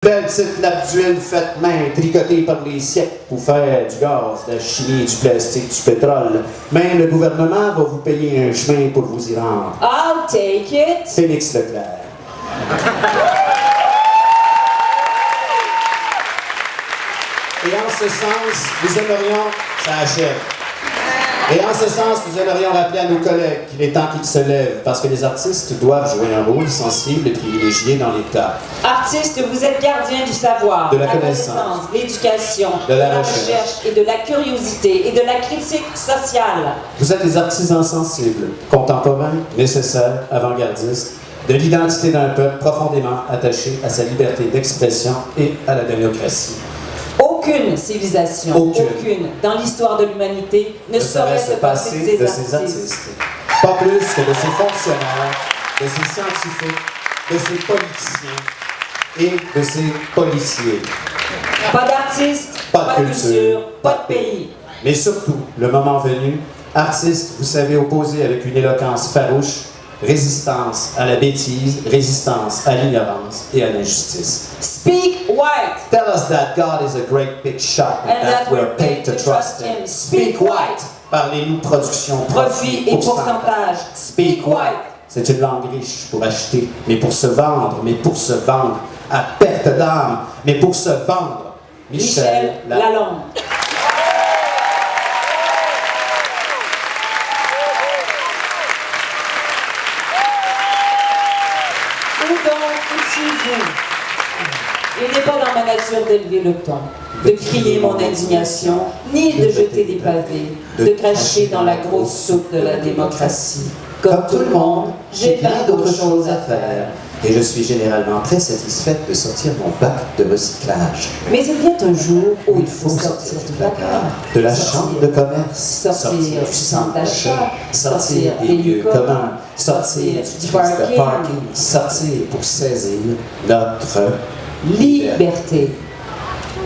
Belle petite nappe d'huile faite main, tricotée par les siècles pour faire du gaz, de la chimie, du plastique, du pétrole. Même le gouvernement va vous payer un chemin pour vous y rendre. I'll take it. Félix Leclerc. Et en ce sens, nous aimerions... Ça achève. Et en ce sens, nous aimerions rappeler à nos collègues qu'il est temps qu'ils se lèvent, parce que les artistes doivent jouer un rôle sensible et privilégié dans l'État. Artistes, vous êtes gardiens du savoir, de la connaissance, de l'éducation, de la recherche et de la curiosité et de la critique sociale. Vous êtes des artisans sensibles, contemporains, nécessaires, avant-gardistes, de l'identité d'un peuple profondément attaché à sa liberté d'expression et à la démocratie. Aucune civilisation, aucune dans l'histoire de l'humanité ne saurait se passer de ces artistes. Pas plus que de ces fonctionnaires, de ces scientifiques, de ces politiciens et de ces policiers. Pas d'artistes, pas de culture, pas de pays. Mais surtout, le moment venu, artistes, vous savez opposer avec une éloquence farouche résistance à la bêtise, résistance à l'ignorance et à l'injustice. Speak white. Tell us that God is a great big shot and that we're paid to trust Him. Speak white. Parlez-nous production, profit et pourcentage. Speak white. C'est une langue riche pour acheter, mais pour se vendre, à perte d'âme, mais pour se vendre. Michel Lalonde. Il n'est pas dans ma nature d'élever le ton, de crier mon indignation, ni de jeter des pavés, de cracher dans la grosse soupe de la démocratie. Comme tout le monde, j'ai plein d'autres choses à faire. Et je suis généralement très satisfaite de sortir mon bac de recyclage. Mais il vient un jour où il faut sortir du placard, de la chambre de commerce, sortir du centre d'achat, sortir des lieux communs, sortir du parking, sortir pour saisir notre liberté.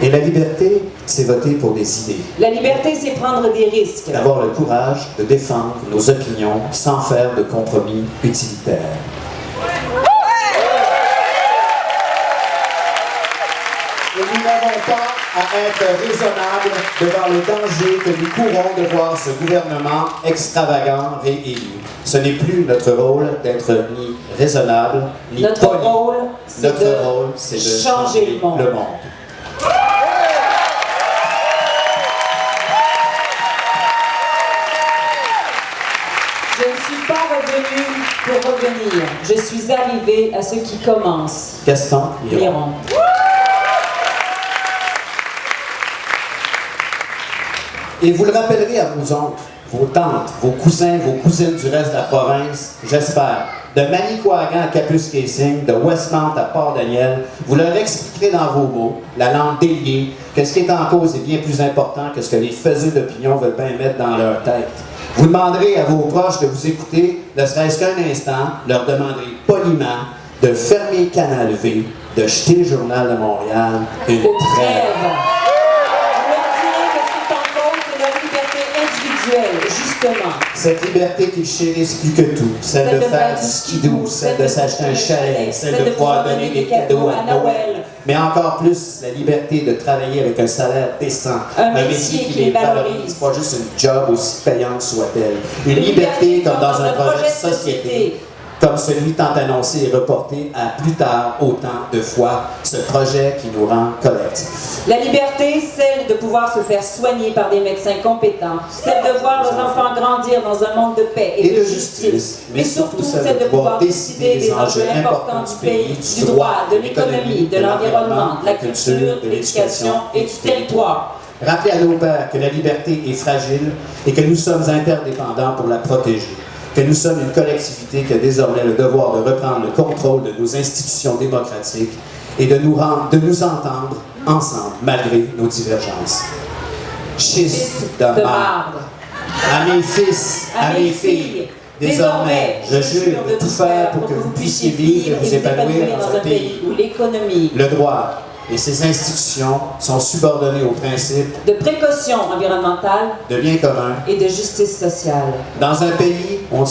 Et la liberté, c'est voter pour des idées. La liberté, c'est prendre des risques. D'avoir le courage de défendre nos opinions sans faire de compromis utilitaires. Et nous n'avons pas à être raisonnables devant le danger que nous courons de voir ce gouvernement extravagant réélu. Ce n'est plus notre rôle d'être ni raisonnable, ni Notre rôle, c'est de changer le monde. Je ne suis pas revenu pour revenir. Je suis arrivé à ce qui commence. Gaston Miron. Et vous le rappellerez à vos oncles, vos tantes, vos cousins, vos cousines du reste de la province, j'espère. De Manicouagan à Capus-Casing, de Westmount à Port-Daniel, vous leur expliquerez dans vos mots, la langue déliée, que ce qui est en cause est bien plus important que ce que les faiseux d'opinion veulent bien mettre dans leur tête. Vous demanderez à vos proches de vous écouter, ne serait-ce qu'un instant, leur demanderez poliment de fermer Canal V, de jeter le Journal de Montréal, une trêve. Justement. Cette liberté qu'ils chérissent plus que tout, celle de faire du skidoo, celle de s'acheter un chalet, celle de pouvoir donner des cadeaux à Noël. Mais encore plus, la liberté de travailler avec un salaire décent, un métier qui les valorise, pas juste une job aussi payante soit-elle. Une liberté comme dans un projet de société, comme celui tant annoncé et reporté à plus tard autant de fois, ce projet qui nous rend collectifs. La liberté, celle de pouvoir se faire soigner par des médecins compétents, celle de voir nos enfants grandir dans un monde de paix et de justice, mais surtout celle de pouvoir décider des enjeux importants du pays, du droit, de l'économie, de l'environnement, de la culture, de l'éducation et du territoire. Rappelez à nos pères que la liberté est fragile et que nous sommes interdépendants pour la protéger. Que nous sommes une collectivité qui a désormais le devoir de reprendre le contrôle de nos institutions démocratiques et de nous entendre ensemble, malgré nos divergences. Schiste de marde. À mes fils, à mes filles, désormais, je jure de tout faire pour que vous puissiez vivre et vous épanouir dans un pays où l'économie, le droit et ses institutions sont subordonnées aux principes de précaution environnementale, de bien commun et de justice sociale. Dans un pays où on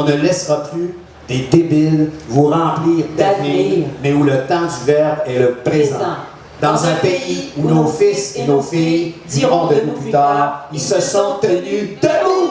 ne laissera plus des débiles, vous remplir d'avenir, mais où le temps du verbe est le présent. Dans un pays où nos fils et nos filles diront de nous plus tard, ils se sont tenus debout.